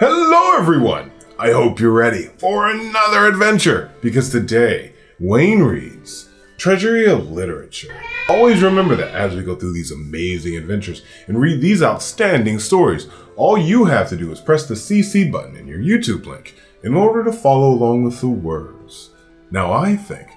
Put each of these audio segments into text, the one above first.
Hello everyone! I hope you're ready for another adventure, because today, Wayne reads Treasury of Literature. Always remember that as we go through these amazing adventures and read these outstanding stories, all you have to do is press the CC button in your YouTube link in order to follow along with the words. Now I think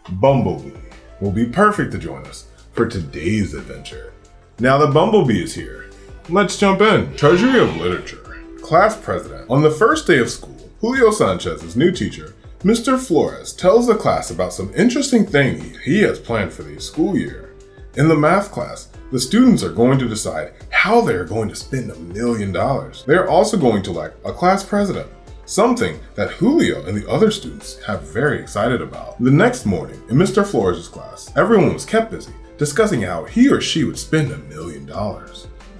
Bumblebee will be perfect to join us for today's adventure. Now that Bumblebee is here, let's jump in. Treasury of Literature. Class President. On the first day of school, Julio Sanchez's new teacher, Mr. Flores, tells the class about some interesting things he has planned for the school year. In the math class, the students are going to decide how they are going to spend $1 million. They are also going to elect a class president, something that Julio and the other students have very excited about. The next morning, in Mr. Flores' class, everyone was kept busy discussing how he or she would spend $1 million.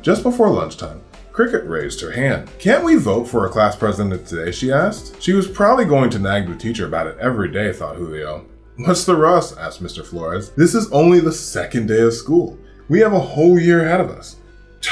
Just before lunchtime, Cricket raised her hand. Can't we vote for a class president today, she asked. She was probably going to nag the teacher about it every day, thought Julio. What's the rush? Asked Mr. Flores. This is only the second day of school. We have a whole year ahead of us.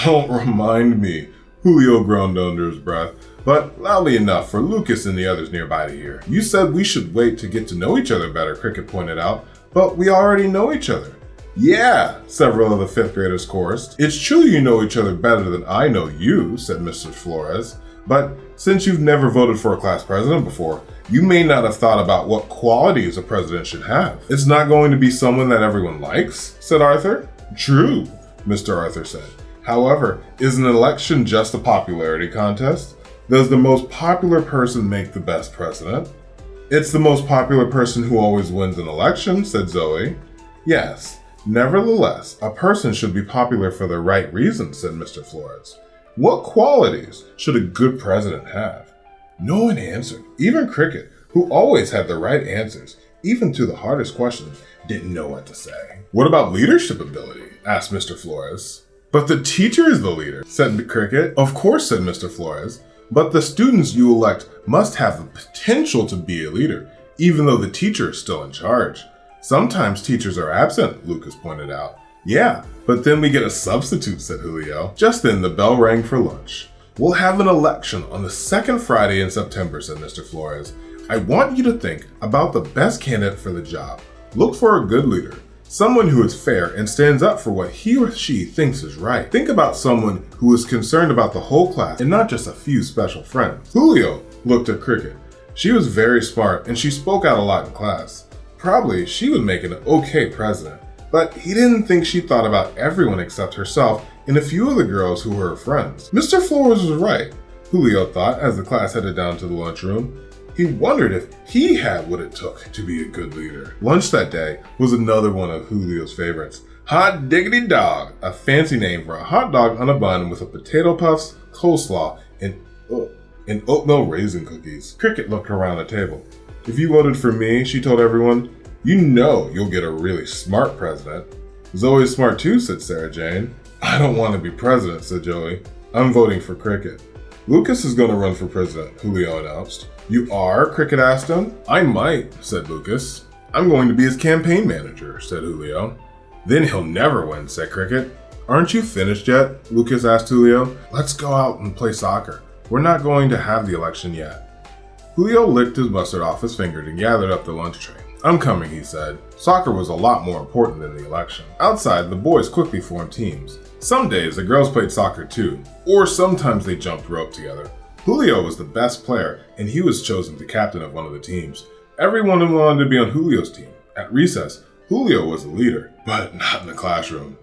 Don't remind me, Julio groaned under his breath, but loudly enough for Lucas and the others nearby to hear. You said we should wait to get to know each other better, Cricket pointed out, but we already know each other. Yeah, several of the fifth graders chorused. It's true you know each other better than I know you, said Mr. Flores. But since you've never voted for a class president before, you may not have thought about what qualities a president should have. It's not going to be someone that everyone likes, said Arthur. True, Mr. Arthur said. However, is an election just a popularity contest? Does the most popular person make the best president? It's the most popular person who always wins an election, said Zoe. Yes. Nevertheless, a person should be popular for the right reasons, said Mr. Flores. What qualities should a good president have? No one answered. Even Cricket, who always had the right answers, even to the hardest questions, didn't know what to say. What about leadership ability? Asked Mr. Flores. But the teacher is the leader, said Cricket. Of course, said Mr. Flores, but the students you elect must have the potential to be a leader, even though the teacher is still in charge. Sometimes teachers are absent, Lucas pointed out. Yeah, but then we get a substitute, said Julio. Just then the bell rang for lunch. We'll have an election on the second Friday in September, said Mr. Flores. I want you to think about the best candidate for the job. Look for a good leader, someone who is fair and stands up for what he or she thinks is right. Think about someone who is concerned about the whole class and not just a few special friends. Julio looked at Cricket. She was very smart and she spoke out a lot in class. Probably she would make an okay president, but he didn't think she thought about everyone except herself and a few of the girls who were her friends. Mr. Flores was right, Julio thought as the class headed down to the lunchroom. He wondered if he had what it took to be a good leader. Lunch that day was another one of Julio's favorites. Hot Diggity Dog, a fancy name for a hot dog on a bun with a potato puffs, coleslaw, and oatmeal raisin cookies. Cricket looked around the table. If you voted for me, she told everyone, you know you'll get a really smart president. Zoe's smart too, said Sarah Jane. I don't want to be president, said Joey. I'm voting for Cricket. Lucas is going to run for president, Julio announced. You are? Cricket asked him. I might, said Lucas. I'm going to be his campaign manager, said Julio. Then he'll never win, said Cricket. Aren't you finished yet? Lucas asked Julio. Let's go out and play soccer. We're not going to have the election yet. Julio licked his mustard off his finger and gathered up the lunch tray. I'm coming, he said. Soccer was a lot more important than the election. Outside, the boys quickly formed teams. Some days, the girls played soccer too, or sometimes they jumped rope together. Julio was the best player, and he was chosen the captain of one of the teams. Everyone wanted to be on Julio's team. At recess, Julio was the leader, but not in the classroom.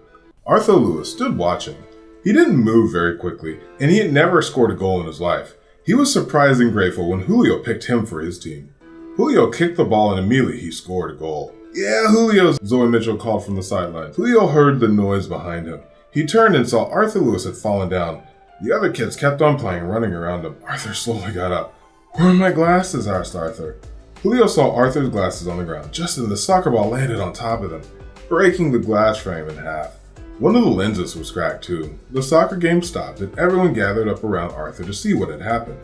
Arthur Lewis stood watching. He didn't move very quickly, and he had never scored a goal in his life. He was surprised and grateful when Julio picked him for his team. Julio kicked the ball and immediately he scored a goal. Yeah, Julio, Zoe Mitchell called from the sidelines. Julio heard the noise behind him. He turned and saw Arthur Lewis had fallen down. The other kids kept on playing, running around him. Arthur slowly got up. Where are my glasses? Asked Arthur. Julio saw Arthur's glasses on the ground just as the soccer ball landed on top of them, breaking the glass frame in half. One of the lenses was cracked too. The soccer game stopped and everyone gathered up around Arthur to see what had happened.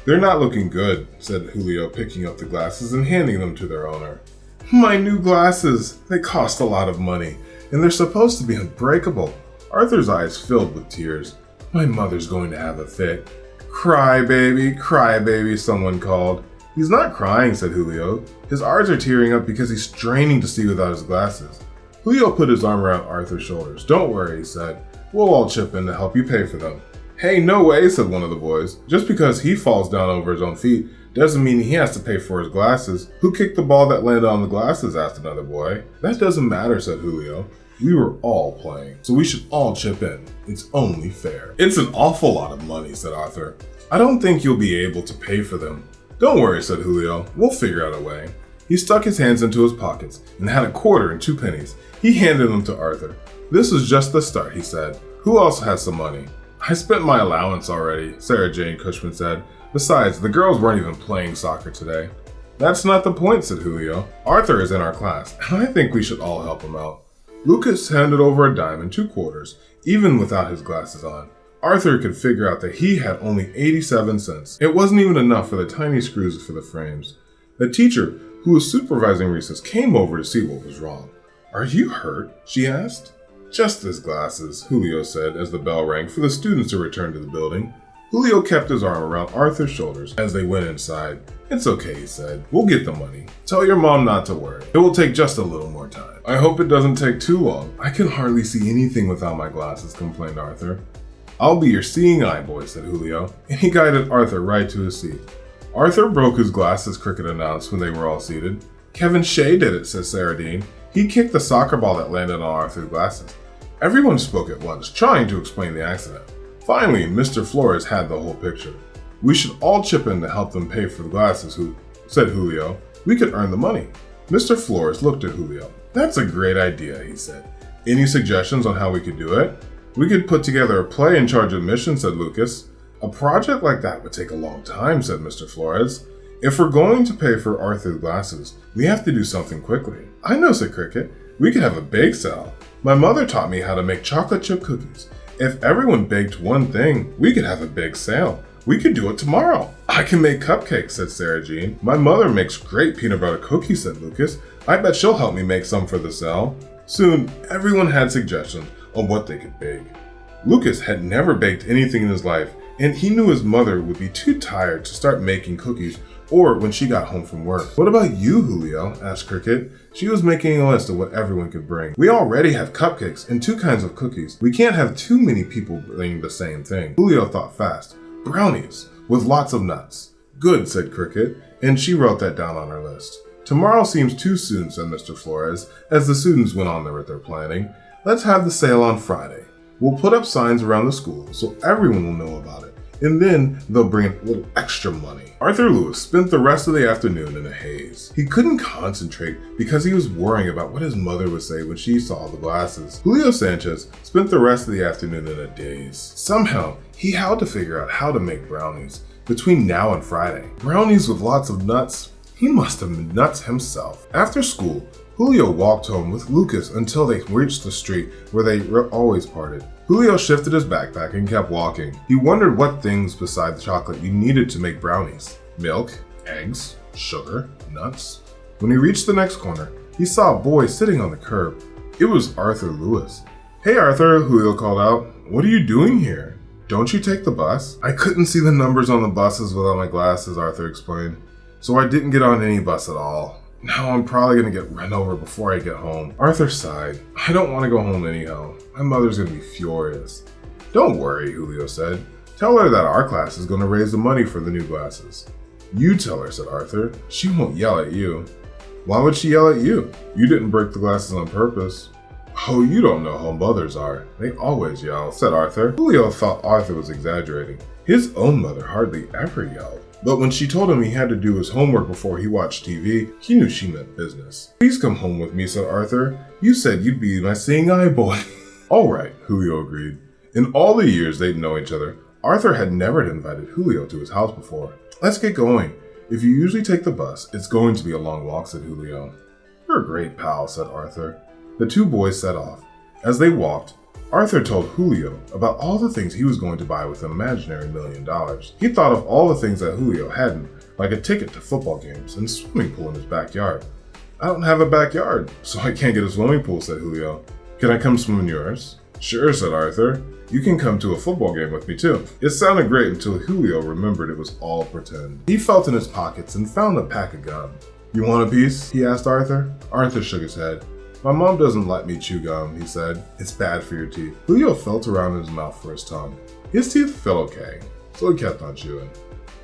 They're not looking good, said Julio, picking up the glasses and handing them to their owner. My new glasses! They cost a lot of money, and they're supposed to be unbreakable. Arthur's eyes filled with tears. My mother's going to have a fit. Cry baby, someone called. He's not crying, said Julio. His eyes are tearing up because he's straining to see without his glasses. Julio put his arm around Arthur's shoulders. Don't worry, he said. We'll all chip in to help you pay for them. Hey, no way, said one of the boys. Just because he falls down over his own feet doesn't mean he has to pay for his glasses. Who kicked the ball that landed on the glasses, asked another boy. That doesn't matter, said Julio. We were all playing, so we should all chip in. It's only fair. It's an awful lot of money, said Arthur. I don't think you'll be able to pay for them. Don't worry, said Julio. We'll figure out a way. He stuck his hands into his pockets and had a quarter and 2 pennies. He handed them to Arthur. This is just the start, he said. Who else has some money? I spent my allowance already, Sarah Jane Cushman said. Besides, the girls weren't even playing soccer today. That's not the point, said Julio. Arthur is in our class, and I think we should all help him out. Lucas handed over a dime and 2 quarters, even without his glasses on. Arthur could figure out that he had only 87 cents. It wasn't even enough for the tiny screws for the frames. The teacher, who was supervising recess, came over to see what was wrong. Are you hurt? She asked. Just his glasses, Julio said as the bell rang for the students to return to the building. Julio kept his arm around Arthur's shoulders as they went inside. It's okay, he said. We'll get the money. Tell your mom not to worry. It will take just a little more time. I hope it doesn't take too long. I can hardly see anything without my glasses, complained Arthur. I'll be your seeing eye boy, said Julio, and he guided Arthur right to his seat. Arthur broke his glasses, Cricket announced when they were all seated. Kevin Shea did it, said Sarah Dean. He kicked the soccer ball that landed on Arthur's glasses. Everyone spoke at once, trying to explain the accident. Finally, Mr. Flores had the whole picture. We should all chip in to help them pay for the glasses, said Julio. We could earn the money. Mr. Flores looked at Julio. That's a great idea, he said. Any suggestions on how we could do it? We could put together a play and charge admission, said Lucas. A project like that would take a long time, said Mr. Flores. If we're going to pay for Arthur's glasses, we have to do something quickly. I know, said Cricket. We could have a bake sale. My mother taught me how to make chocolate chip cookies. If everyone baked one thing, we could have a big sale. We could do it tomorrow. I can make cupcakes, said Sarah Jean. My mother makes great peanut butter cookies, said Lucas. I bet she'll help me make some for the sale. Soon, everyone had suggestions on what they could bake. Lucas had never baked anything in his life, and he knew his mother would be too tired to start making cookies or when she got home from work. What about you, Julio? Asked Cricket. She was making a list of what everyone could bring. We already have cupcakes and 2 kinds of cookies. We can't have too many people bring the same thing. Julio thought fast. Brownies with lots of nuts. Good, said Cricket, and she wrote that down on her list. Tomorrow seems too soon, said Mr. Flores, as the students went on with their planning. Let's have the sale on Friday. We'll put up signs around the school so everyone will know about it. And then they'll bring a little extra money. Arthur Lewis spent the rest of the afternoon in a haze. He couldn't concentrate because he was worrying about what his mother would say when she saw the glasses. Julio Sanchez spent the rest of the afternoon in a daze. Somehow, he had to figure out how to make brownies between now and Friday. Brownies with lots of nuts? He must have been nuts himself. After school, Julio walked home with Lucas until they reached the street where they always parted. Julio shifted his backpack and kept walking. He wondered what things beside the chocolate you needed to make brownies. Milk, eggs, sugar, nuts. When he reached the next corner, he saw a boy sitting on the curb. It was Arthur Lewis. Hey Arthur, Julio called out. What are you doing here? Don't you take the bus? I couldn't see the numbers on the buses without my glasses, Arthur explained. So I didn't get on any bus at all. Now I'm probably going to get run over before I get home. Arthur sighed. I don't want to go home anyhow. My mother's going to be furious. Don't worry, Julio said. Tell her that our class is going to raise the money for the new glasses. You tell her, said Arthur. She won't yell at you. Why would she yell at you? You didn't break the glasses on purpose. Oh, you don't know how mothers are. They always yell, said Arthur. Julio thought Arthur was exaggerating. His own mother hardly ever yelled. But when she told him he had to do his homework before he watched TV, he knew she meant business. Please come home with me, said Arthur. You said you'd be my seeing eye boy. All right, Julio agreed. In all the years they'd known each other, Arthur had never invited Julio to his house before. Let's get going. If you usually take the bus, it's going to be a long walk, said Julio. You're a great pal, said Arthur. The 2 boys set off. As they walked, Arthur told Julio about all the things he was going to buy with an imaginary $1 million. He thought of all the things that Julio hadn't, like a ticket to football games and a swimming pool in his backyard. I don't have a backyard, so I can't get a swimming pool, said Julio. Can I come swim in yours? Sure, said Arthur. You can come to a football game with me too. It sounded great until Julio remembered it was all pretend. He felt in his pockets and found a pack of gum. You want a piece? He asked Arthur. Arthur shook his head. My mom doesn't let me chew gum, he said. It's bad for your teeth. Julio felt around in his mouth for his tongue. His teeth felt okay, so he kept on chewing.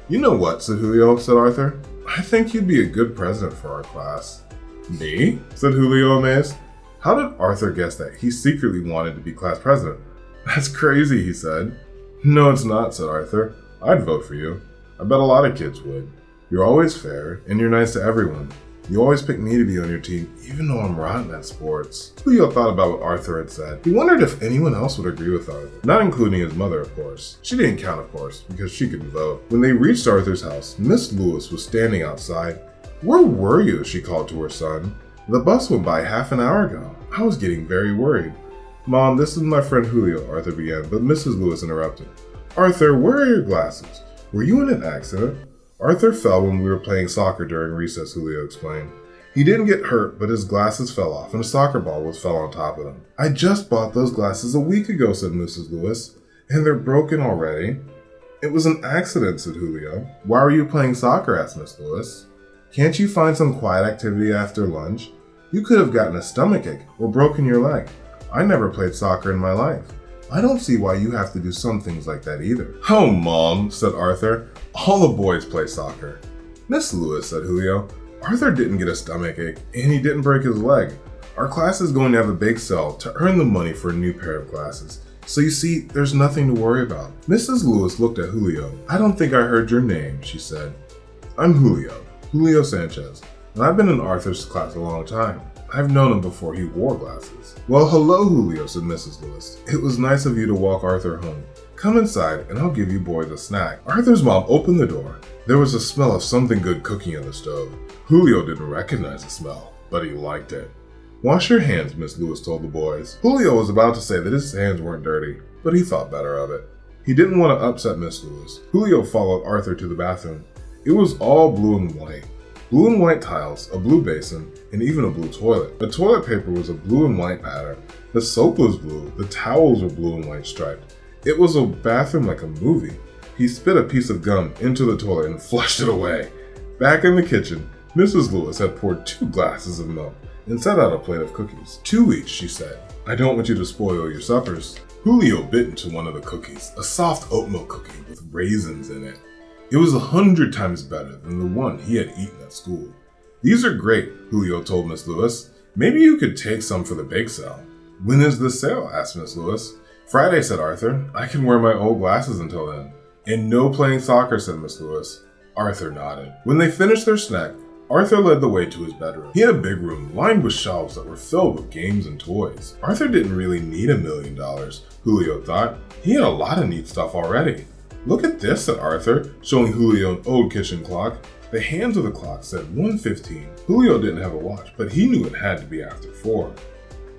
You know what, said Julio, said Arthur. I think you'd be a good president for our class. Me? Said Julio, amazed. How did Arthur guess that he secretly wanted to be class president? That's crazy, he said. No, it's not, said Arthur. I'd vote for you. I bet a lot of kids would. You're always fair, and you're nice to everyone. You always pick me to be on your team, even though I'm rotten at sports. Julio thought about what Arthur had said. He wondered if anyone else would agree with Arthur, not including his mother, of course. She didn't count, of course, because she couldn't vote. When they reached Arthur's house, Miss Lewis was standing outside. Where were you? She called to her son. The bus went by half an hour ago. I was getting very worried. Mom, this is my friend Julio, Arthur began, but Mrs. Lewis interrupted. Arthur, where are your glasses? Were you in an accident? Arthur fell when we were playing soccer during recess, Julio explained. He didn't get hurt, but his glasses fell off and a soccer ball fell on top of them. I just bought those glasses a week ago, said Mrs. Lewis, and they're broken already. It was an accident, said Julio. Why were you playing soccer? Asked Miss Lewis. Can't you find some quiet activity after lunch? You could have gotten a stomachache or broken your leg. I never played soccer in my life. I don't see why you have to do some things like that either. Oh, Mom, said Arthur. All the boys play soccer. Miss Lewis, said Julio. Arthur didn't get a stomachache, and he didn't break his leg. Our class is going to have a bake sale to earn the money for a new pair of glasses. So you see, there's nothing to worry about. Mrs. Lewis looked at Julio. I don't think I heard your name, she said. I'm Julio Sanchez, and I've been in Arthur's class a long time. I've known him before he wore glasses. Well, hello, Julio, said Mrs. Lewis. It was nice of you to walk Arthur home. Come inside, and I'll give you boys a snack. Arthur's mom opened the door. There was a smell of something good cooking in the stove. Julio didn't recognize the smell, but he liked it. Wash your hands, Miss Lewis told the boys. Julio was about to say that his hands weren't dirty, but he thought better of it. He didn't want to upset Miss Lewis. Julio followed Arthur to the bathroom. It was all blue and white. Blue and white tiles, a blue basin, and even a blue toilet. The toilet paper was a blue and white pattern. The soap was blue. The towels were blue and white striped. It was a bathroom like a movie. He spit a piece of gum into the toilet and flushed it away. Back in the kitchen, Mrs. Lewis had poured 2 glasses of milk and set out a plate of cookies. 2 each, she said. I don't want you to spoil your suppers. Julio bit into one of the cookies, a soft oatmeal cookie with raisins in it. It was 100 times better than the one he had eaten at school. These are great, Julio told Miss Lewis. Maybe you could take some for the bake sale. When is the sale? Asked Miss Lewis. Friday, said Arthur. I can wear my old glasses until then. And no playing soccer, said Miss Lewis. Arthur nodded. When they finished their snack, Arthur led the way to his bedroom. He had a big room lined with shelves that were filled with games and toys. Arthur didn't really need $1 million, Julio thought. He had a lot of neat stuff already. Look at this, said Arthur, showing Julio an old kitchen clock. The hands of the clock said 1:15. Julio didn't have a watch, but he knew it had to be after 4.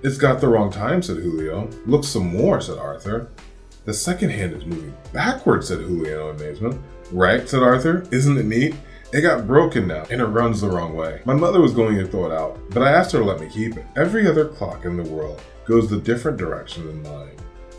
It's got the wrong time, said Julio. Look some more, said Arthur. The second hand is moving backwards, said Julio in amazement. Right, said Arthur. Isn't it neat? It got broken now, and it runs the wrong way. My mother was going to throw it out, but I asked her to let me keep it. Every other clock in the world goes the different direction than mine.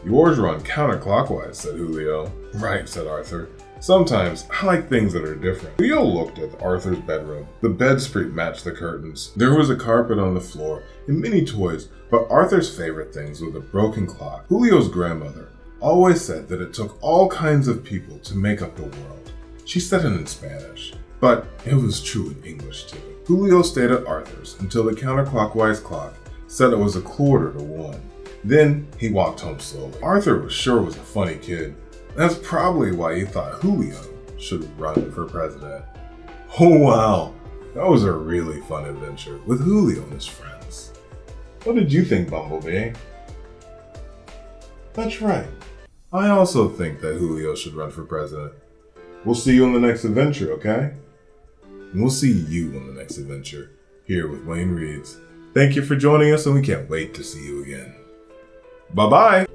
Yours run counterclockwise, said Julio. Right, said Arthur. Sometimes I like things that are different. Julio looked at Arthur's bedroom. The bedspread matched the curtains. There was a carpet on the floor and many toys, but Arthur's favorite things were the broken clock. Julio's grandmother always said that it took all kinds of people to make up the world. She said it in Spanish, but it was true in English too. Julio stayed at Arthur's until the counterclockwise clock said it was 1:45. Then he walked home slowly. Arthur was sure was a funny kid. That's probably why he thought Julio should run for president. Oh wow, that was a really fun adventure with Julio and his friends. What did you think, Bumblebee? That's right. I also think that Julio should run for president. We'll see you on the next adventure, okay? And we'll see you on the next adventure here with Wayne Reads. Thank you for joining us, and we can't wait to see you again. Bye-bye!